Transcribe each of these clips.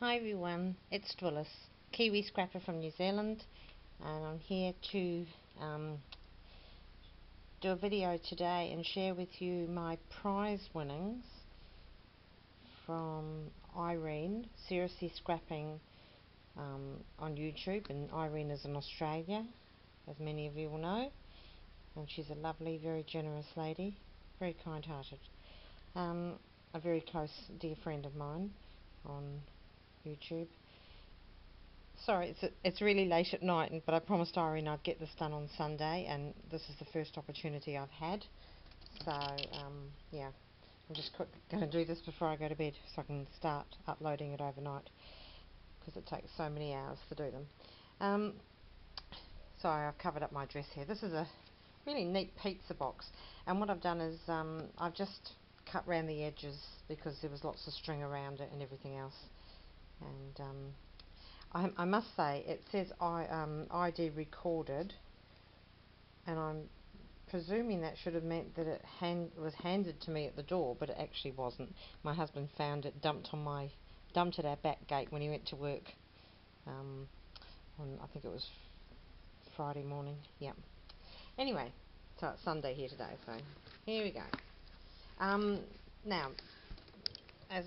Hi everyone, it's Twillis, Kiwi Scrapper from New Zealand, and I'm here to do a video today and share with you my prize winnings from Irene, Seriously Scrapping on YouTube, and Irene is in Australia, as many of you will know, and she's a lovely, very generous lady, very kind-hearted, a very close dear friend of mine on YouTube. Sorry, it's really late at night, but I promised Irene I'd get this done on Sunday, and this is the first opportunity I've had. So, yeah, I'm just going to do this before I go to bed so I can start uploading it overnight, because it takes so many hours to do them. Sorry, I've covered up my dress here. This is a really neat pizza box, and what I've done is I've just cut around the edges because there was lots of string around it and everything else. And I must say, it says ID recorded, and I'm presuming that should have meant that it was handed to me at the door, but it actually wasn't. My husband found it dumped at our back gate when he went to work on, I think it was Friday morning. Yeah. Anyway, so it's Sunday here today, so here we go. Now, as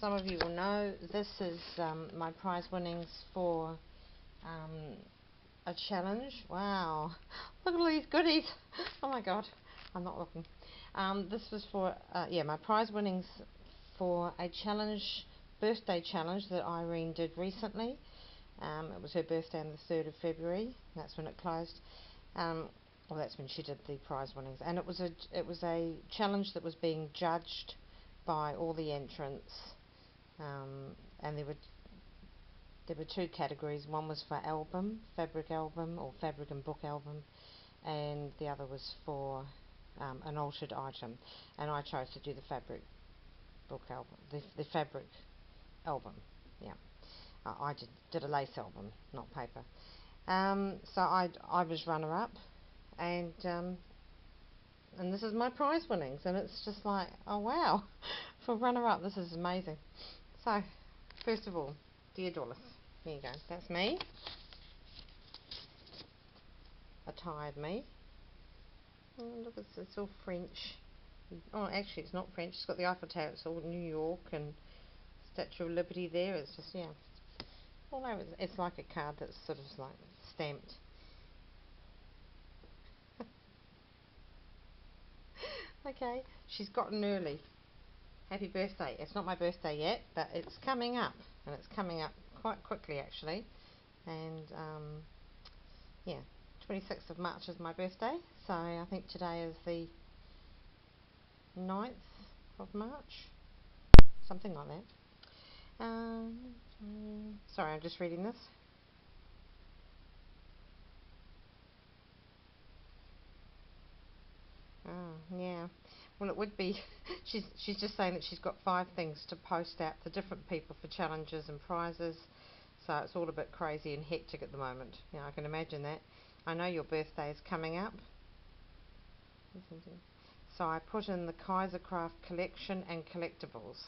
some of you will know, this is my prize winnings for a challenge. Wow, look at all these goodies. Oh my god, I'm not looking. This was for my prize winnings for a challenge, birthday challenge that Irene did recently. It was her birthday on the 3rd of February. That's when it closed. Well, that's when she did the prize winnings, and it was a challenge that was being judged by all the entrants, and there were two categories. One was for album, fabric album, or fabric and book album, and the other was for an altered item, and I chose to do the fabric book album, the fabric album. Yeah, I did a lace album, not paper. So I was runner up, and this is my prize winnings, and it's just like, oh wow, for runner up, this is amazing. So first of all, dear Dorlis, here you go. That's me, a tired me. Oh, look, it's all French. Oh, actually, it's not French. It's got the Eiffel Tower. It's all New York and Statue of Liberty there. It's just, yeah, all over. It's like a card that's sort of like stamped. Okay, she's gotten early. Happy birthday. It's not my birthday yet, but it's coming up, and it's coming up quite quickly actually. And yeah, 26th of March is my birthday, so I think today is the 9th of March, something like that. Sorry, I'm just reading this. Oh, yeah. Well, it would be. she's just saying that she's got 5 things to post out to different people for challenges and prizes. So it's all a bit crazy and hectic at the moment. Yeah, I can imagine that. I know your birthday is coming up. So I put in the Kaisercraft collection and collectibles.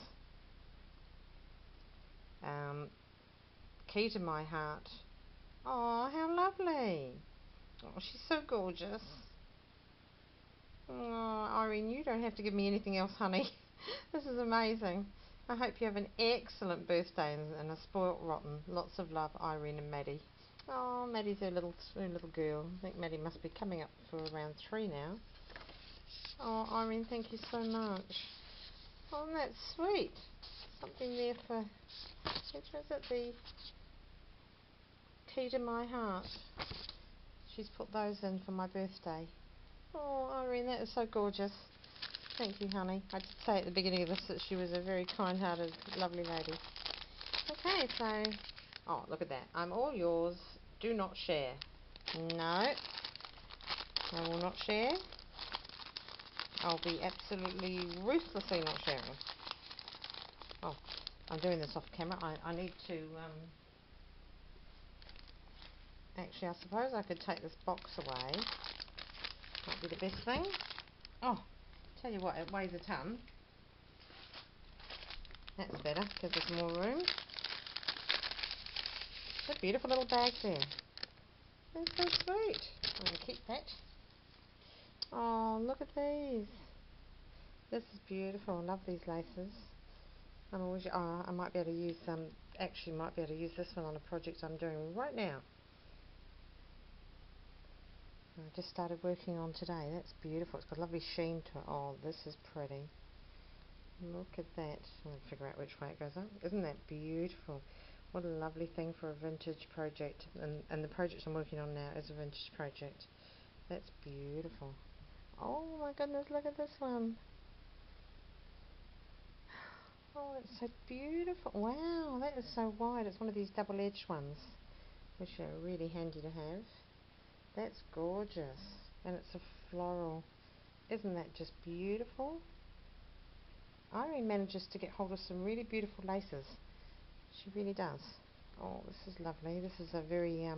Key to my heart. Oh, how lovely. Oh, she's so gorgeous. Oh, Irene, you don't have to give me anything else, honey. This is amazing. I hope you have an excellent birthday and a spoilt rotten. Lots of love, Irene and Maddie. Oh, Maddie's her little girl. I think Maddie must be coming up for around 3 now. Oh, Irene, thank you so much. Oh, that's sweet. Something there for, which is it, the key to my heart. She's put those in for my birthday. Oh, Irene, that is so gorgeous. Thank you, honey. I did say at the beginning of this that she was a very kind-hearted, lovely lady. Okay, so, oh, look at that. I'm all yours. Do not share. No, I will not share. I'll be absolutely ruthlessly not sharing. Oh, I'm doing this off camera. I need to, actually, I suppose I could take this box away. Might be the best thing. Oh, tell you what, it weighs a ton. That's better, gives us more room. What a beautiful little bag there. That's so sweet. I'm going to keep that. Oh, look at these. This is beautiful. I love these laces. I might be able to use actually might be able to use this one on a project I'm doing right now. I just started working on today. That's beautiful. It's got a lovely sheen to it. Oh, this is pretty. Look at that. I'm going to figure out which way it goes up. Isn't that beautiful? What a lovely thing for a vintage project. And the project I'm working on now is a vintage project. That's beautiful. Oh my goodness, look at this one. Oh, it's so beautiful. Wow, that is so wide. It's one of these double-edged ones, which are really handy to have. That's gorgeous. And it's a floral. Isn't that just beautiful? Irene manages to get hold of some really beautiful laces. She really does. Oh, this is lovely. This is a very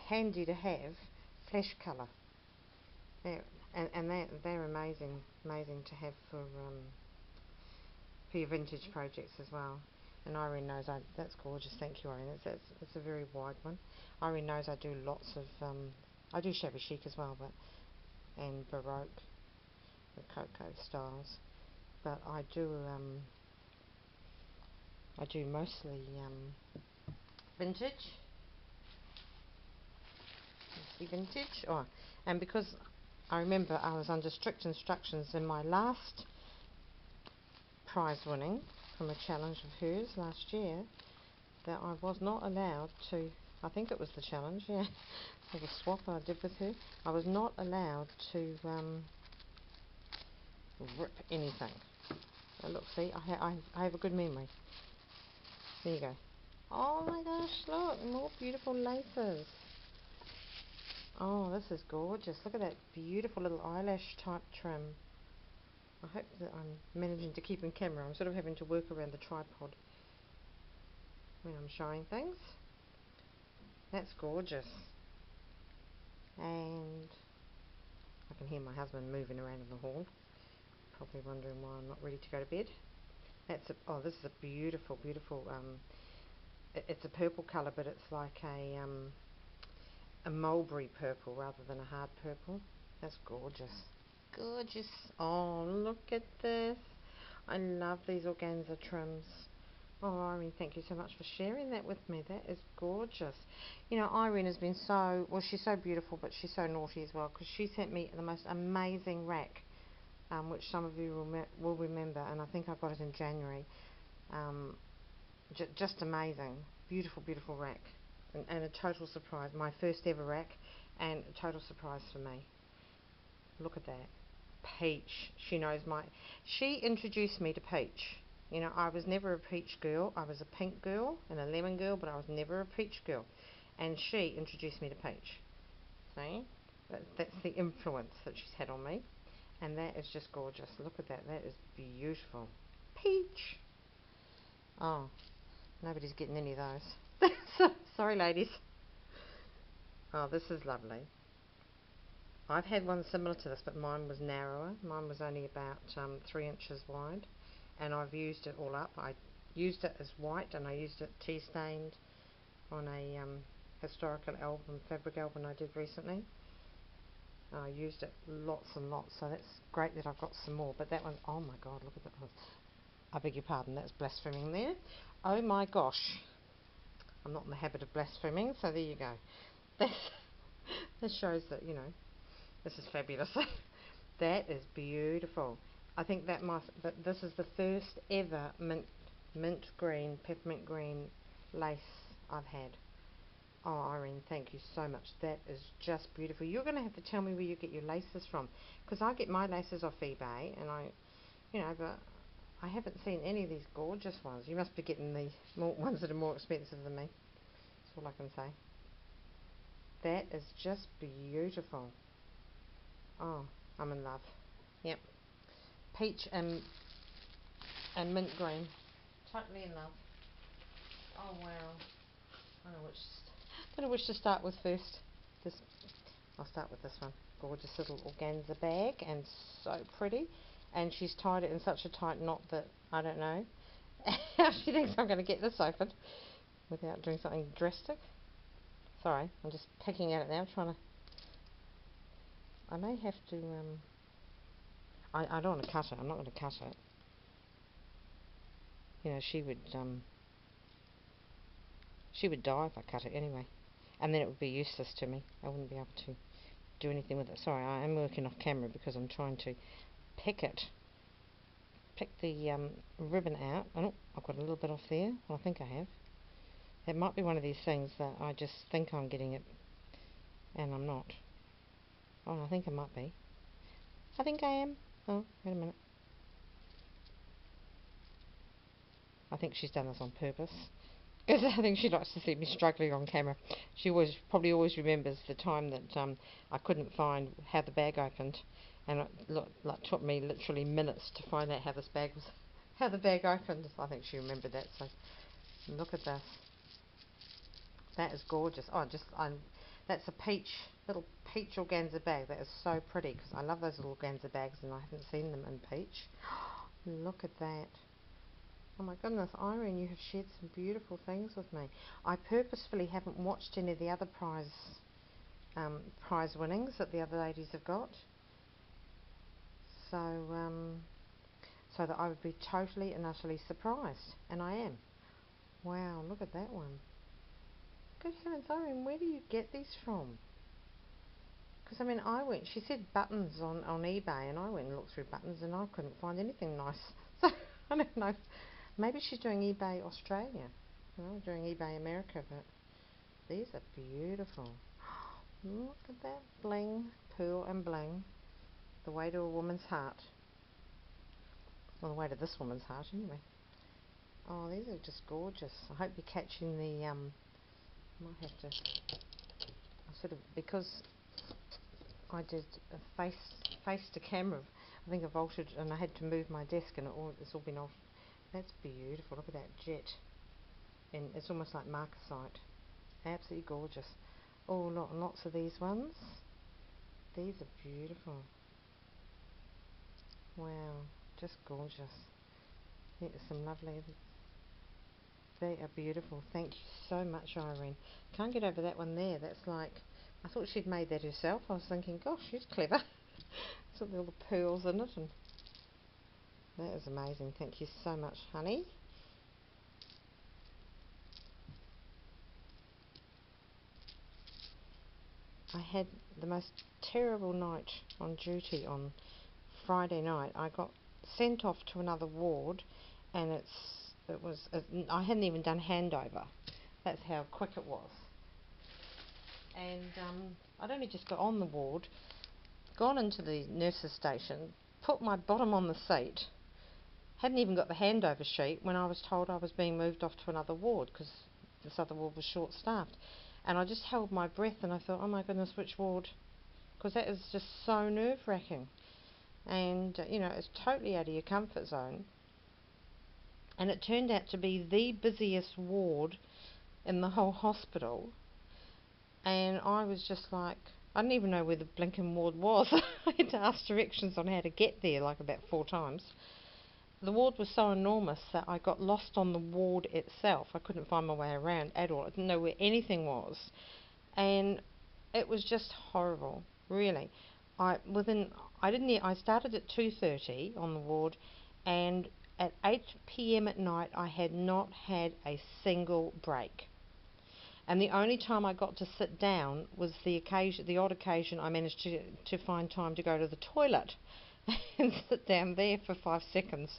handy to have flesh colour. And they're amazing to have for your vintage projects as well. And Irene knows that's gorgeous. Thank you, Irene. It's a very wide one. Irene knows I do lots of I do shabby chic as well, and Baroque, the Coco styles. But I do mostly vintage. Vintage. Oh, and because I remember I was under strict instructions in my last prize winning from a challenge of hers last year that I was not allowed to, I think it was the challenge, yeah, or the swap I did with her, I was not allowed to rip anything. So look, see, I have a good memory. There you go. Oh my gosh, look, more beautiful laces. Oh, this is gorgeous. Look at that beautiful little eyelash type trim. I hope that I'm managing to keep in camera. I'm sort of having to work around the tripod when I'm showing things. That's gorgeous. And I can hear my husband moving around in the hall, probably wondering why I'm not ready to go to bed. Oh, this is a beautiful, it's a purple colour, but it's like a mulberry purple rather than a hard purple. That's gorgeous. Gorgeous. Oh, look at this. I love these organza trims. Oh, Irene, thank you so much for sharing that with me. That is gorgeous. You know, Irene has been well, she's so beautiful, but she's so naughty as well, because she sent me the most amazing rack, which some of you will remember, and I think I got it in January. Just amazing. Beautiful, beautiful rack. And a total surprise. My first ever rack, and a total surprise for me. Look at that. Peach. She introduced me to peach. You know, I was never a peach girl. I was a pink girl and a lemon girl, but I was never a peach girl. And she introduced me to peach. See? That's the influence that she's had on me. And that is just gorgeous. Look at that. That is beautiful. Peach. Oh, nobody's getting any of those. Sorry, ladies. Oh, this is lovely. I've had one similar to this, but mine was narrower. Mine was only about 3 inches wide, and I've used it all up. I used it as white, and I used it tea stained on a historical album, fabric album I did recently. I used it lots and lots, so that's great that I've got some more. But that one, oh my God, look at that one. I beg your pardon, that's blaspheming there. Oh my gosh. I'm not in the habit of blaspheming, so there you go. That shows that, you know, this is fabulous. That is beautiful. I think that this is the first ever mint green, peppermint green lace I've had. Oh, Irene, thank you so much. That is just beautiful. You're going to have to tell me where you get your laces from, because I get my laces off eBay, and but I haven't seen any of these gorgeous ones. You must be getting the ones that are more expensive than me. That's all I can say. That is just beautiful. Oh, I'm in love. Yep. Peach and mint green. Totally in love. Oh wow. I don't know which to start with first. I'll start with this one. Gorgeous little organza bag, and so pretty. And she's tied it in such a tight knot that I don't know how she thinks I'm going to get this open. without doing something drastic. Sorry, I'm just picking at it now, trying to... I may have to... I don't want to cut it. I'm not going to cut it. You know, she would die if I cut it anyway. And then it would be useless to me. I wouldn't be able to do anything with it. Sorry, I am working off camera because I'm trying to pick the ribbon out. Oh, I've got a little bit off there. Well, I think I have. It might be one of these things that I just think I'm getting it and I'm not. Oh, I think I might be. I think I am. Oh, wait a minute. I think she's done this on purpose. Because I think she likes to see me struggling on camera. She probably always remembers the time that I couldn't find how the bag opened, and it took me literally minutes to find out how the bag opened. I think she remembered that. So look at this. That is gorgeous. Oh, that's a little peach organza bag. That is so pretty because I love those little organza bags, and I haven't seen them in peach. Look at that. Oh my goodness, Irene, you have shared some beautiful things with me. I purposefully haven't watched any of the other prize winnings that the other ladies have got, so so that I would be totally and utterly surprised, and I am. Wow, look at that one. Good heavens, Irene, where do you get these from? Because I mean, she said buttons on eBay, and I went and looked through buttons, and I couldn't find anything nice. So I don't know. Maybe she's doing eBay Australia. I'm doing eBay America, but these are beautiful. Look at that bling, pearl and bling. The way to a woman's heart. Well, the way to this woman's heart, anyway. Oh, these are just gorgeous. I hope you're catching the, might have to, because I did a face to camera, I think I've altered, and I had to move my desk, and it's all been altered. That's beautiful. Look at that jet. And it's almost like marcasite. Absolutely gorgeous. Oh, lots of these ones. These are beautiful. Wow, just gorgeous. There's some lovely... They are beautiful. Thank you so much, Irene. Can't get over that one there. That's like... I thought she'd made that herself. I was thinking, gosh, she's clever. It's got all the pearls in it, and that is amazing. Thank you so much, honey. I had the most terrible night on duty on Friday night. I got sent off to another ward, and I hadn't even done handover. That's how quick it was. And I'd only just got on the ward, gone into the nurse's station, put my bottom on the seat, hadn't even got the handover sheet when I was told I was being moved off to another ward because this other ward was short-staffed. And I just held my breath, and I thought, oh my goodness, which ward? Because that is just so nerve-wracking. And, you know, it's totally out of your comfort zone. And it turned out to be the busiest ward in the whole hospital. And I was just like, I didn't even know where the blinking ward was. I had to ask directions on how to get there like about 4 times. The ward was so enormous that I got lost on the ward itself. I couldn't find my way around at all. I didn't know where anything was. And it was just horrible, really. I started at 2:30 on the ward, and at 8 p.m. at night I had not had a single break. And the only time I got to sit down was the odd occasion I managed to find time to go to the toilet and sit down there for 5 seconds.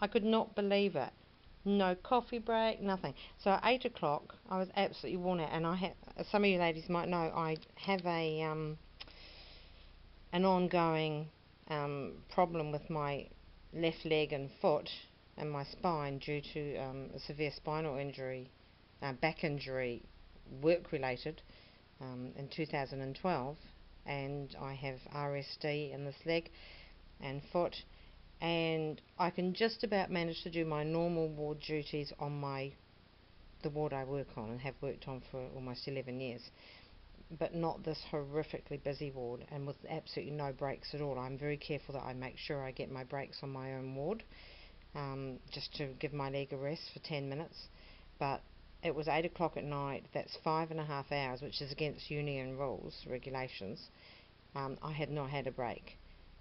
I could not believe it. No coffee break, nothing. So at 8 o'clock, I was absolutely worn out, and some of you ladies might know, I have an ongoing problem with my left leg and foot and my spine due to a severe spinal injury, back injury, work-related, in 2012, and I have RSD in this leg and foot, and I can just about manage to do my normal ward duties on the ward I work on and have worked on for almost 11 years, but not this horrifically busy ward, and with absolutely no breaks at all. I'm very careful that I make sure I get my breaks on my own ward, just to give my leg a rest for 10 minutes, but it was 8 o'clock at night. That's 5.5 hours, which is against union rules, regulations. I had not had a break.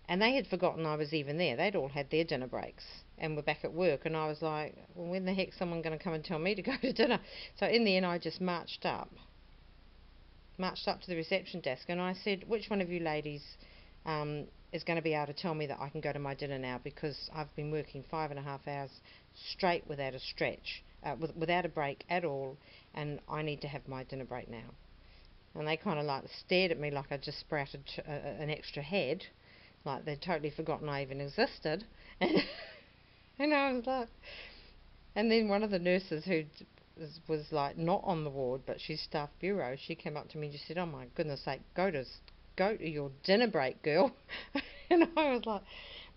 And they had forgotten I was even there. They'd all had their dinner breaks and were back at work. And I was like, well, when the heck's someone going to come and tell me to go to dinner? So in the end, I just marched up to the reception desk, and I said, which one of you ladies is going to be able to tell me that I can go to my dinner now, because I've been working 5.5 hours straight without a stretch, without a break at all, and I need to have my dinner break now. And they kind of like stared at me like I just sprouted an extra head, like they'd totally forgotten I even existed. And I was like, and then one of the nurses who was like not on the ward, but she's staff bureau, she came up to me and she said, oh my goodness sake, go to your dinner break, girl. And I was like,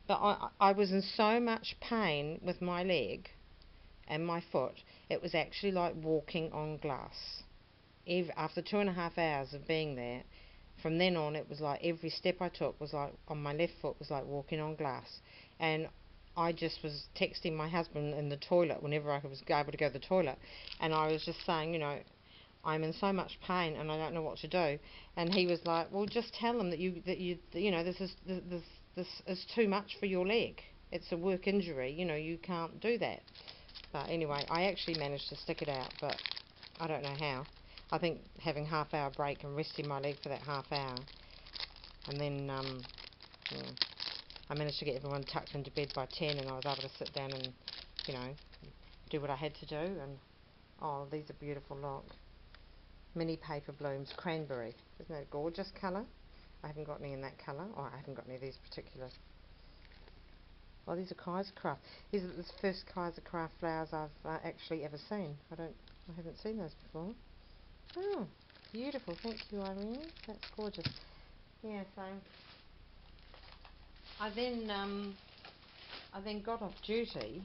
but I was in so much pain with my leg and my foot, it was actually like walking on glass. After 2.5 hours of being there, from then on it was like every step I took was like, on my left foot was like walking on glass. And I just was texting my husband in the toilet whenever I was able to go to the toilet, and I was just saying, you know, I'm in so much pain and I don't know what to do. And he was like, well, just tell them that you know, this is too much for your leg. It's a work injury, you know, you can't do that. But anyway, I actually managed to stick it out, but I don't know how. I think having half-hour break and resting my leg for that half hour, and then yeah, I managed to get everyone tucked into bed by 10, and I was able to sit down and, you know, do what I had to do. And oh, these are beautiful. Look, mini paper blooms, cranberry. Isn't that a gorgeous colour? I haven't got any in that colour. Oh, I haven't got any of these particular. Oh, these are Kaisercraft. These are the first Kaisercraft flowers I've actually ever seen. I haven't seen those before. Oh, beautiful. Thank you, Irene. That's gorgeous. Yeah, so I then got off duty,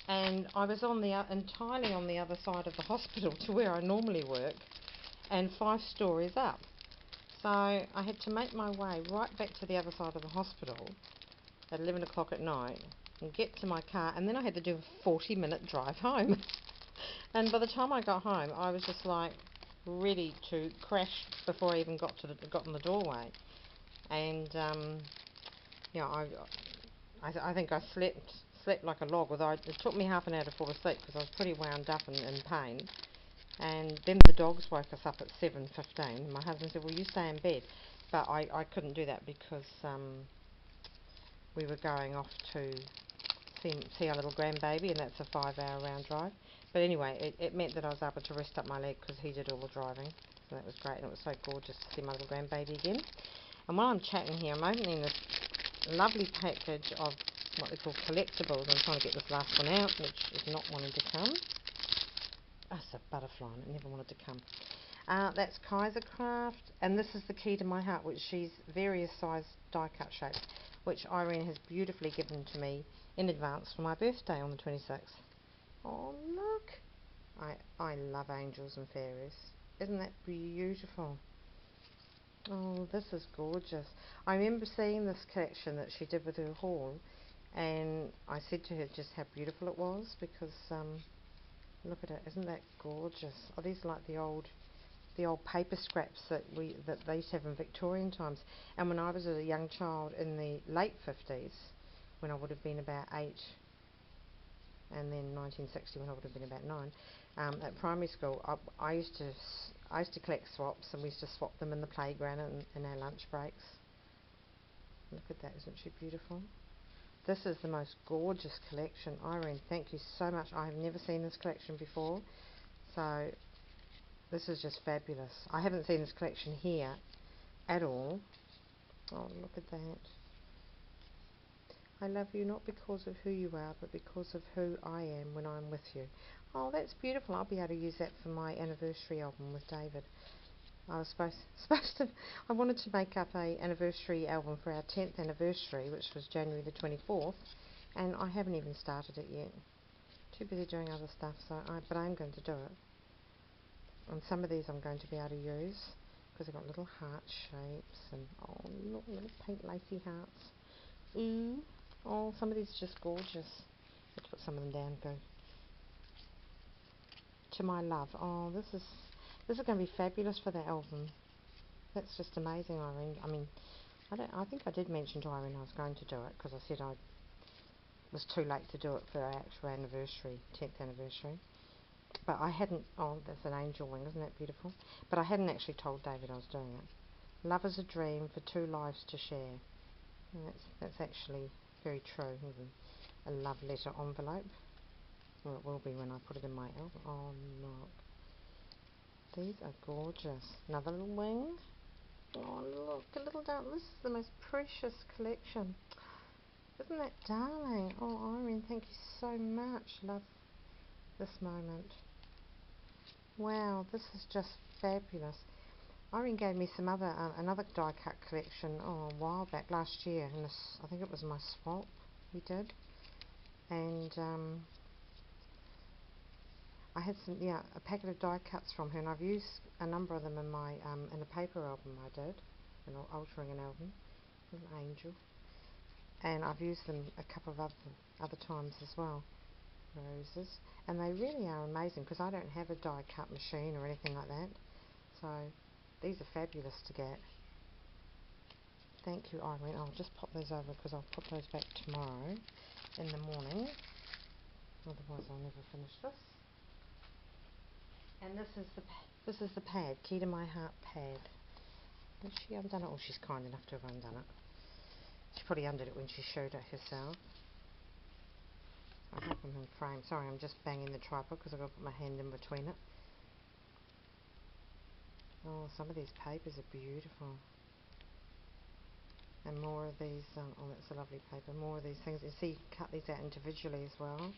and I was entirely on the other side of the hospital to where I normally work, and 5 stories up. So I had to make my way right back to the other side of the hospital at 11 o'clock at night and get to my car, and then I had to do a 40-minute drive home. And by the time I got home, I was just like ready to crash before I even got in the doorway. And you know, I think I slept like a log. Although it took me half an hour to fall asleep because I was pretty wound up and in pain. And then the dogs woke us up at 7:15. My husband said, "Well, you stay in bed," but I couldn't do that because we were going off to see our little grandbaby, and that's a 5-hour round drive. But anyway, it meant that I was able to rest up my leg because he did all the driving, so that was great. And it was so gorgeous to see my little grandbaby again. And while I'm chatting here, I'm opening this lovely package of what they call collectibles. I'm trying to get this last one out, which is not wanting to come. Oh, it's a butterfly, and it never wanted to come. That's Kaisercraft, and this is the key to my heart, which she's various size die-cut shapes, which Irene has beautifully given to me in advance for my birthday on the 26th. Oh, look! I love angels and fairies. Isn't that beautiful? Oh, this is gorgeous. I remember seeing this collection that she did with her haul, and I said to her just how beautiful it was, because look at it, isn't that gorgeous? Oh, these are like the old paper scraps that they used to have in Victorian times. And when I was a young child in the late 50s, when I would have been about 8, and then 1960 when I would have been about 9, at primary school, I used to collect swaps, and we used to swap them in the playground and in our lunch breaks. Look at that, isn't she beautiful? This is the most gorgeous collection. Irene, thank you so much. I have never seen this collection before, so this is just fabulous. I haven't seen this collection here at all. Oh, look at that. I love you not because of who you are, but because of who I am when I'm with you. Oh, that's beautiful. I'll be able to use that for my anniversary album with David. I was supposed to, I wanted to make up a anniversary album for our 10th anniversary, which was January the 24th, and I haven't even started it yet. Too busy doing other stuff, but I'm going to do it. And some of these I'm going to be able to use, because they've got little heart shapes, and oh, look, little pink lacy hearts. Ooh, oh, some of these are just gorgeous. Let's put some of them down, go. To My Love. Oh, this is going to be fabulous for the album. That's just amazing, Irene. I mean, I think I did mention to Irene I was going to do it, because I said I was too late to do it for our actual anniversary, 10th anniversary. But I hadn't. Oh, that's an angel wing, isn't that beautiful? But I hadn't actually told David I was doing it. Love is a dream for two lives to share. And that's actually very true. A love letter envelope. Well, it will be when I put it in my album. Oh, look. These are gorgeous. Another little wing. Oh, look, a little dark. This is the most precious collection. Isn't that darling? Oh, Irene, thank you so much. Love this moment. Wow, this is just fabulous. Irene gave me some other, another die cut collection a while back, last year. And I think it was my swap we did. And I had a packet of die cuts from her, and I've used a number of them in my in a paper album I did, altering an album, an angel, and I've used them a couple of other times as well, roses, and they really are amazing because I don't have a die cut machine or anything like that, so these are fabulous to get. Thank you, Irene. I'll just pop those over because I'll put those back tomorrow in the morning, otherwise I'll never finish this. And this is the pad, Key to My Heart pad. Has she undone it? Oh, she's kind enough to have undone it. She probably undid it when she showed it herself. I have them in frame. Sorry, I'm just banging the tripod because I've got to put my hand in between it. Oh, some of these papers are beautiful. And more of these, oh, that's a lovely paper. More of these things. You see, you can cut these out individually as well.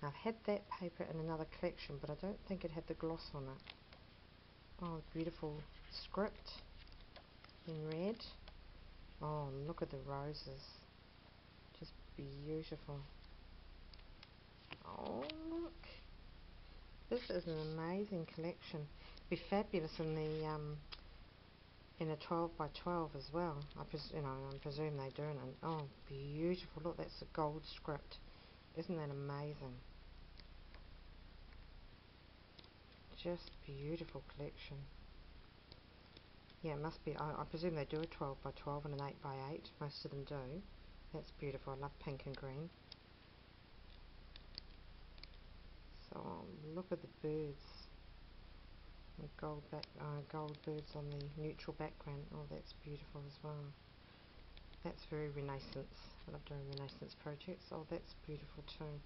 I've had that paper in another collection, but I don't think it had the gloss on it. Oh, beautiful script in red. Oh, look at the roses. Just beautiful. Oh, look. This is an amazing collection. It'd be fabulous in the in a 12 by 12 as well. I presume they're doing it. Oh, beautiful. Look, that's a gold script. Isn't that amazing? Just beautiful collection. Yeah, it must be. I presume they do a 12 by 12 and an 8 by 8. Most of them do. That's beautiful. I love pink and green. So look at the birds. The gold birds on the neutral background. Oh, that's beautiful as well. That's very Renaissance. I love doing Renaissance projects. Oh, that's beautiful too.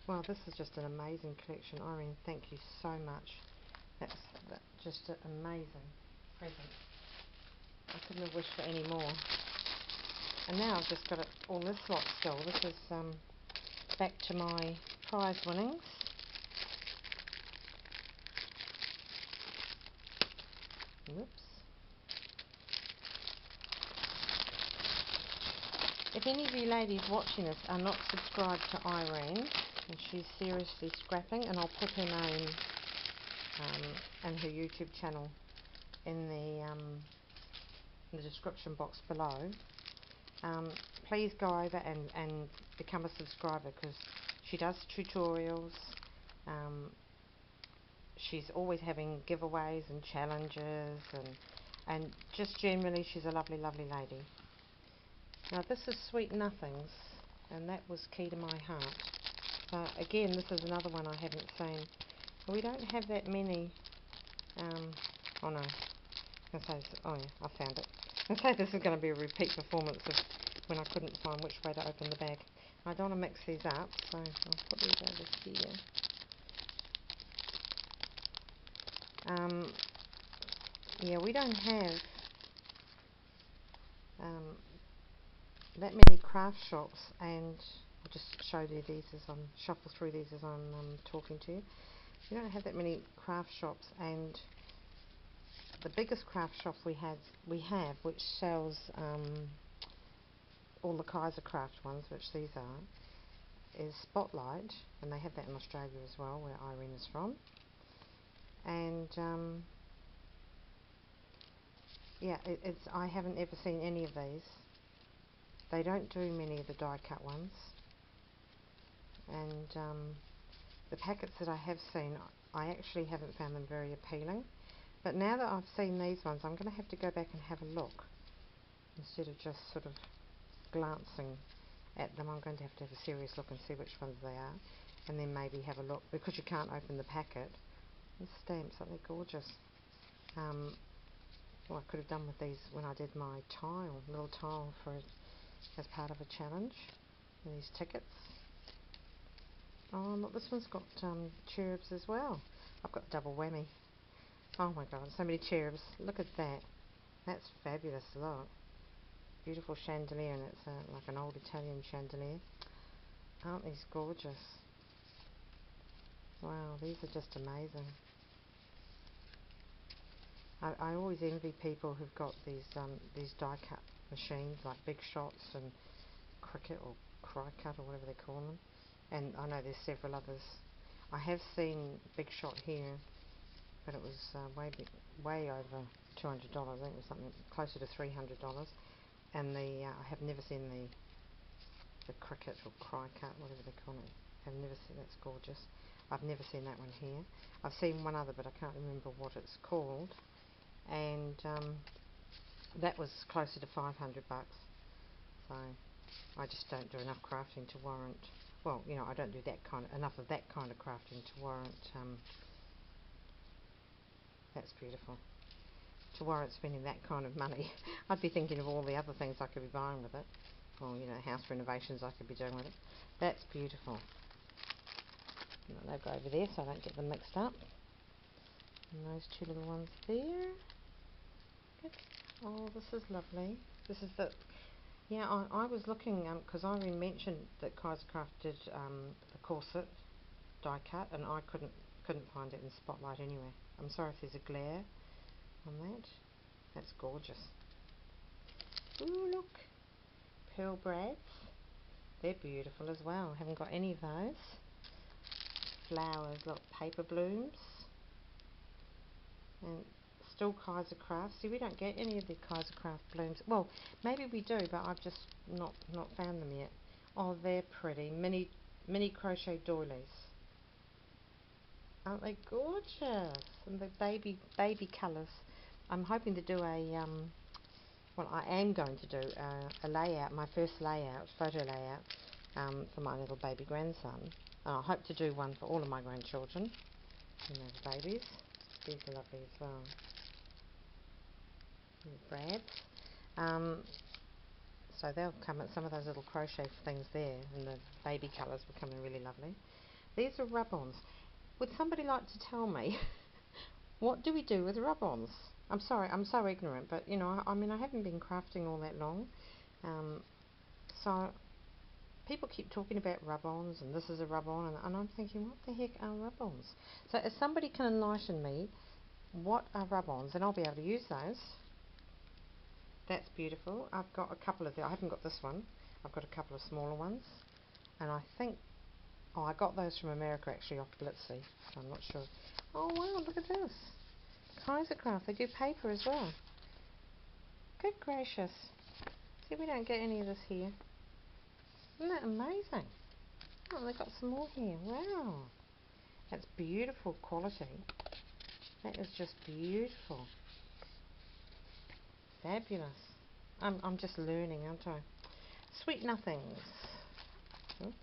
Well, this is just an amazing collection. Irene, thank you so much. That's just an amazing present. I couldn't have wished for any more. And now I've just got all this lot still. This is back to my prize winnings. Whoops. If any of you ladies watching this are not subscribed to Irene, and she's Seriously Scrapping, and I'll put her name and her YouTube channel in the description box below. Please go over and become a subscriber because she does tutorials. She's always having giveaways and challenges, and just generally she's a lovely, lovely lady. Now this is Sweet Nothings, and that was Key to My Heart. So again, this is another one I haven't seen. We don't have that many. Oh no, oh yeah, I found it. I say this is going to be a repeat performance of when I couldn't find which way to open the bag. I don't want to mix these up, so I'll put these over here. Yeah, we don't have that many craft shops, and I'll just show you these as I'm shuffle through these as I'm talking to you. We don't have that many craft shops, and the biggest craft shop we have, which sells all the Kaiser Craft ones, which these are, is Spotlight, and they have that in Australia as well, where Irene is from. And yeah, I haven't ever seen any of these. They don't do many of the die cut ones, and the packets that I have seen, I actually haven't found them very appealing. But now that I've seen these ones, I'm going to have to go back and have a look instead of just sort of glancing at them. I'm going to have a serious look and see which ones they are, and then maybe have a look, because you can't open the packet. The stamps, aren't they gorgeous? Well, I could have done with these when I did my little tile for it as part of a challenge. And these tickets. Oh look, this one's got cherubs as well. I've got the double whammy. Oh my god, so many cherubs. Look at that. That's fabulous. Look. Beautiful chandelier, and it's like an old Italian chandelier. Aren't these gorgeous? Wow, these are just amazing. I always envy people who've got these die cut machines like Big Shots and Cricut or Cry-Cut or whatever they call them. And I know there's several others. I have seen Big Shot here, but it was way over $200. I think it was something closer to $300. And I have never seen the Cricut or Cry-Cut, whatever they call it. I've never seen. That's gorgeous. I've never seen that one here. I've seen one other, but I can't remember what it's called. And that was closer to $500. So I just don't do enough crafting to warrant. Well, you know, I don't do enough of that kind of crafting to warrant. That's beautiful. To warrant spending that kind of money. I'd be thinking of all the other things I could be buying with it. Or, you know, house renovations I could be doing with it. That's beautiful. They'll go over there so I don't get them mixed up. And those two little ones there. Good. Oh, this is lovely. This is the... Yeah, I was looking, because Irene mentioned that Kaisercraft did the corset die cut, and I couldn't find it in Spotlight anywhere. I'm sorry if there's a glare on that. That's gorgeous. Ooh, look. Pearl brads. They're beautiful as well. Haven't got any of those. Flowers, look, paper blooms. And still Kaisercraft. See, we don't get any of the Kaisercraft blooms. Well, maybe we do, but I've just not found them yet. Oh, they're pretty. Mini crochet doilies. Aren't they gorgeous? And the baby colours. I'm hoping to do a well, I am going to do a layout, my first photo layout, for my little baby grandson. And I hope to do one for all of my grandchildren. You know, the babies. These are lovely as well. Brads. So they'll come at some of those little crochet things there, and the baby colours will come in really lovely. These are rub-ons. Would somebody like to tell me what do we do with rub-ons? I'm sorry, I'm so ignorant, but you know, I mean, I haven't been crafting all that long, so people keep talking about rub-ons, and this is a rub-on, and I'm thinking, what the heck are rub-ons? So if somebody can enlighten me, what are rub-ons, and I'll be able to use those. That's beautiful. I've got a couple of them. I haven't got this one. I've got a couple of smaller ones, and I think, oh, I got those from America actually, off Blitsy, so I'm not sure. Oh wow, look at this. Kaisercraft, they do paper as well. Good gracious. See, we don't get any of this here. Isn't that amazing? Oh, they've got some more here. Wow. That's beautiful quality. That is just beautiful. Fabulous. I'm just learning, aren't I? Sweet Nothings. Oops.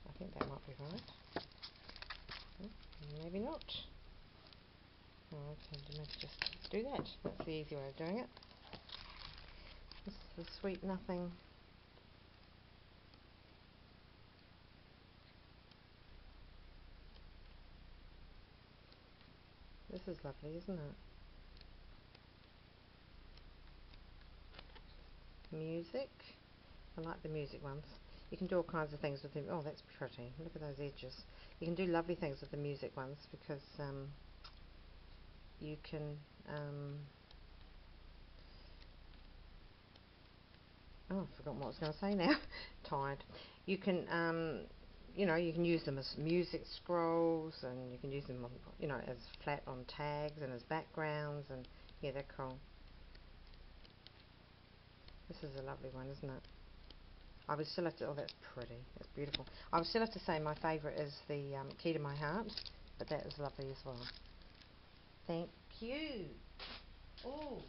I think that might be right. Oh, maybe not. Oh, okay, let's just do that. That's the easy way of doing it. This is the Sweet Nothing. This is lovely, isn't it? Music. I like the music ones. You can do all kinds of things with them. Oh, that's pretty. Look at those edges. You can do lovely things with the music ones because you can oh, I've forgotten what I was going to say now. Tired. You can you know, you can use them as music scrolls, and you can use them on, you know, as flat on tags and as backgrounds, and yeah, they're cool. This is a lovely one, isn't it? I would still have to, oh that's pretty, that's beautiful. I would still have to say my favourite is the Key to My Heart, but that is lovely as well. Thank you. Oh,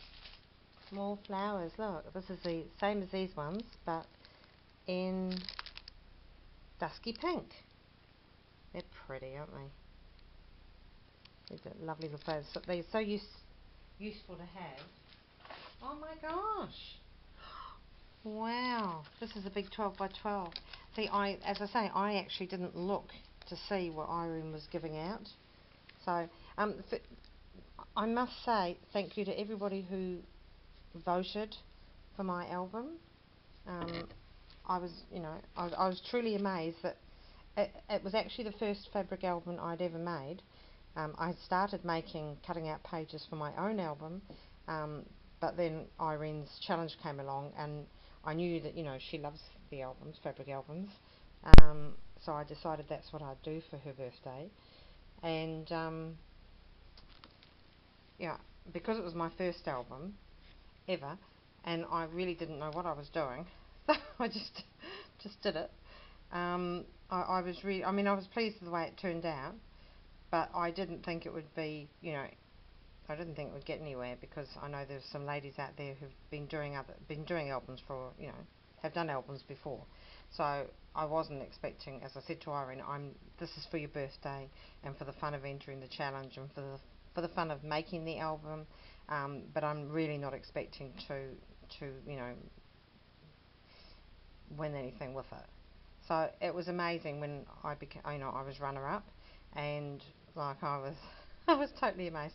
small flowers, look, this is the same as these ones, but in dusky pink. They're pretty, aren't they? These are lovely little flowers. So they're so useful to have. Oh my gosh. Wow, this is a big 12 by 12. See, as I say, I actually didn't look to see what Irene was giving out. So, I must say thank you to everybody who voted for my album. I was, I was truly amazed that it was actually the first fabric album I'd ever made. I had started cutting out pages for my own album, but then Irene's challenge came along, and I knew that she loves the albums, fabric albums. So I decided that's what I'd do for her birthday, and yeah, because it was my first album ever, and I really didn't know what I was doing, so I just did it. I was really, I mean, I was pleased with the way it turned out, but I didn't think it would be, I didn't think it would get anywhere, because I know there's some ladies out there who've been doing albums for, have done albums before. So I wasn't expecting, as I said to Irene, this is for your birthday and for the fun of entering the challenge and for the fun of making the album, but I'm really not expecting to win anything with it. So it was amazing when I became, I was runner-up, and like I was, I was totally amazed.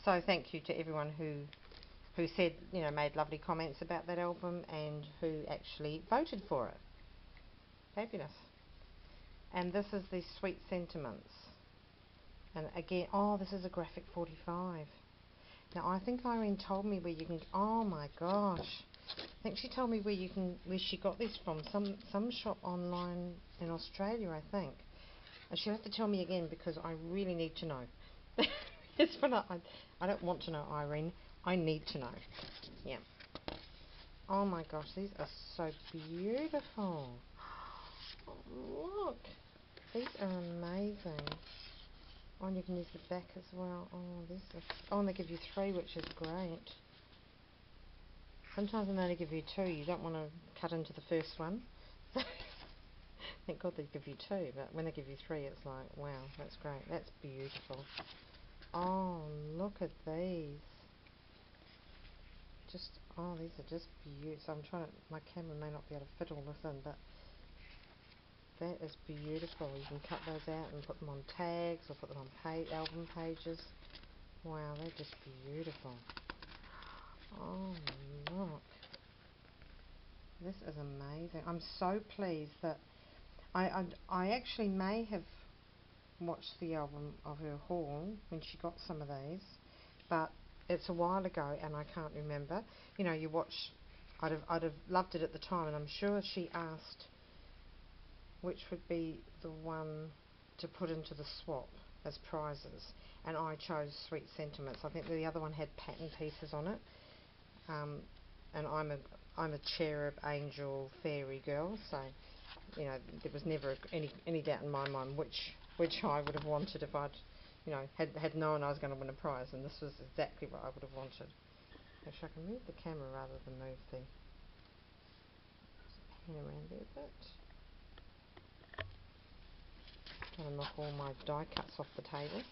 So thank you to everyone who said, made lovely comments about that album and who actually voted for it. Fabulous. And this is the Sweet Sentiments. And again, oh, this is a graphic 45. Now I think Irene told me where you can. Oh my gosh. I think she told me where she got this from. Some shop online in Australia, I think. And she'll have to tell me again, because I really need to know. It's for I don't want to know, Irene. I need to know. Yeah. Oh my gosh, these are so beautiful. Oh, look. These are amazing. Oh, and you can use the back as well. Oh, these are. Oh, and they give you 3, which is great. Sometimes when they only give you 2, you don't want to cut into the first one. Thank God they give you 2, but when they give you 3, it's like, wow, that's great. That's beautiful. Oh, look at these. Oh, these are just beautiful. I'm trying to, my camera may not be able to fit all this in, but that is beautiful. You can cut those out and put them on tags or put them on album pages. Wow, they're just beautiful. Oh, look. This is amazing. I'm so pleased that I actually may have watched the album of her haul when she got some of these, but it's a while ago and I can't remember. You watch, I'd have loved it at the time, and I'm sure she asked which would be the one to put into the swap as prizes, and I chose Sweet Sentiments. I think the other one had pattern pieces on it, and I'm a cherub, angel, fairy girl, so there was never any doubt in my mind which I would have wanted if I'd had known I was going to win a prize, and this was exactly what I would have wanted. Actually, I can move the camera rather than move the pen around there a bit. Trying to knock all my die cuts off the table.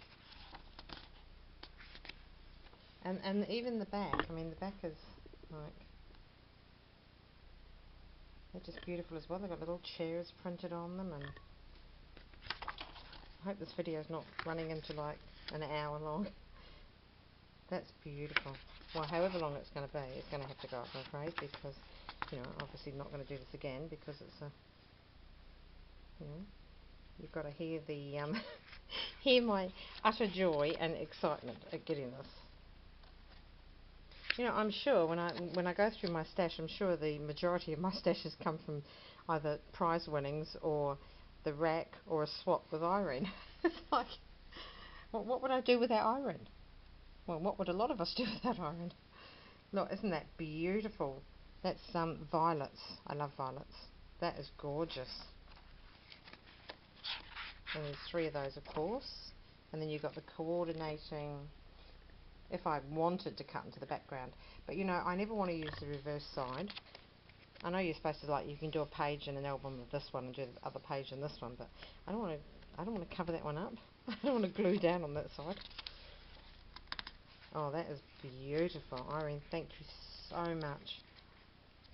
And even the back, I mean, the back is like, they're just beautiful as well. They've got little chairs printed on them, and I hope this video is not running into like an hour long. That's beautiful. Well, however long it's going to be, it's going to have to go up, I'm afraid, because, obviously not going to do this again, because it's a, you've got to hear the, hear my utter joy and excitement at getting this. I'm sure when I go through my stash, I'm sure the majority of my stashes come from either prize winnings or the rack or a swap with Irene. It's like, what would I do without Irene? Well, what would a lot of us do without Irene? Look, isn't that beautiful? That's violets. I love violets. That is gorgeous. And there's 3 of those, of course. And then you've got the coordinating, if I wanted to cut into the background. But you know, I never want to use the reverse side. I know you're supposed to, like, you can do a page in an album of this one and do the other page in this one, but I don't want to cover that one up. I don't want to glue down on that side. Oh, that is beautiful. Irene, thank you so much.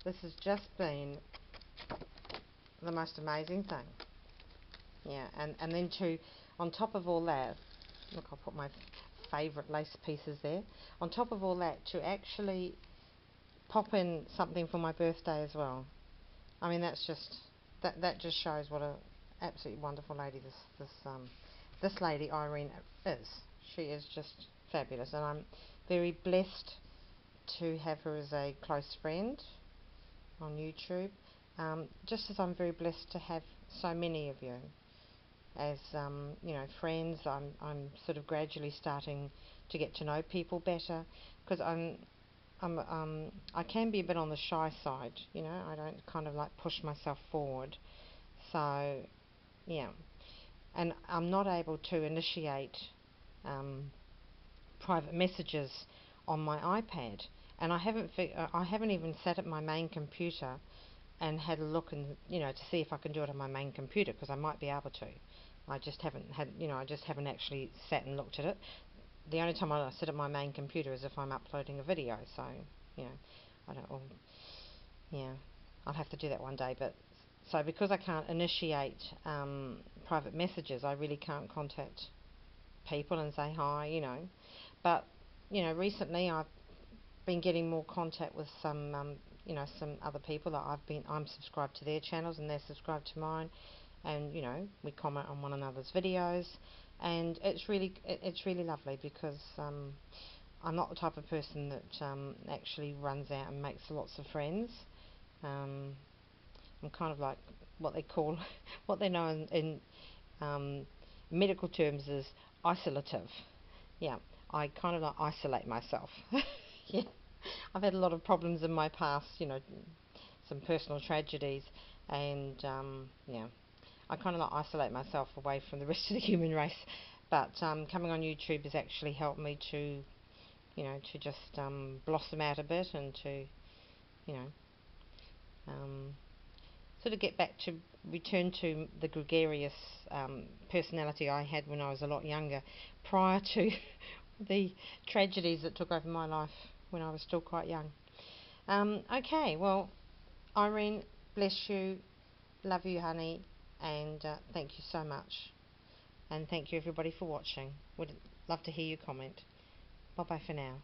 This has just been the most amazing thing. Yeah, and then on top of all that, look, I'll put my favourite lace pieces there. On top of all that, to actually pop in something for my birthday as well. I mean, that's just, that just shows what a absolutely wonderful lady this lady Irene is. She is just fabulous, and I'm very blessed to have her as a close friend on YouTube. Just as I'm very blessed to have so many of you as you know, friends. I'm sort of gradually starting to get to know people better, because I can be a bit on the shy side, you know. I don't kind of like push myself forward. So yeah, and I'm not able to initiate private messages on my iPad, and I haven't even sat at my main computer and had a look, and you know, to see if I can do it on my main computer, because I might be able to. I just haven't actually sat and looked at it. The only time I sit at my main computer is if I'm uploading a video. So you know, I don't. Well, yeah, I'll have to do that one day. But so because I can't initiate private messages, I really can't contact people and say hi. You know, but you know, recently I've been getting more contact with some you know, some other people that I'm subscribed to their channels and they're subscribed to mine, and you know, we comment on one another's videos, and it's really lovely, because I'm not the type of person that actually runs out and makes lots of friends. I'm kind of like what they call what they know in medical terms is isolative. Yeah, I kind of like isolate myself. Yeah, I've had a lot of problems in my past, you know, some personal tragedies, and yeah, I kind of like isolate myself away from the rest of the human race. But coming on YouTube has actually helped me to, you know, to just blossom out a bit, and to, you know, sort of get back to, return to the gregarious personality I had when I was a lot younger, prior to the tragedies that took over my life when I was still quite young. Okay, well, Irene, bless you, love you, honey, and thank you so much. And thank you everybody for watching. Would love to hear your comment. Bye bye for now.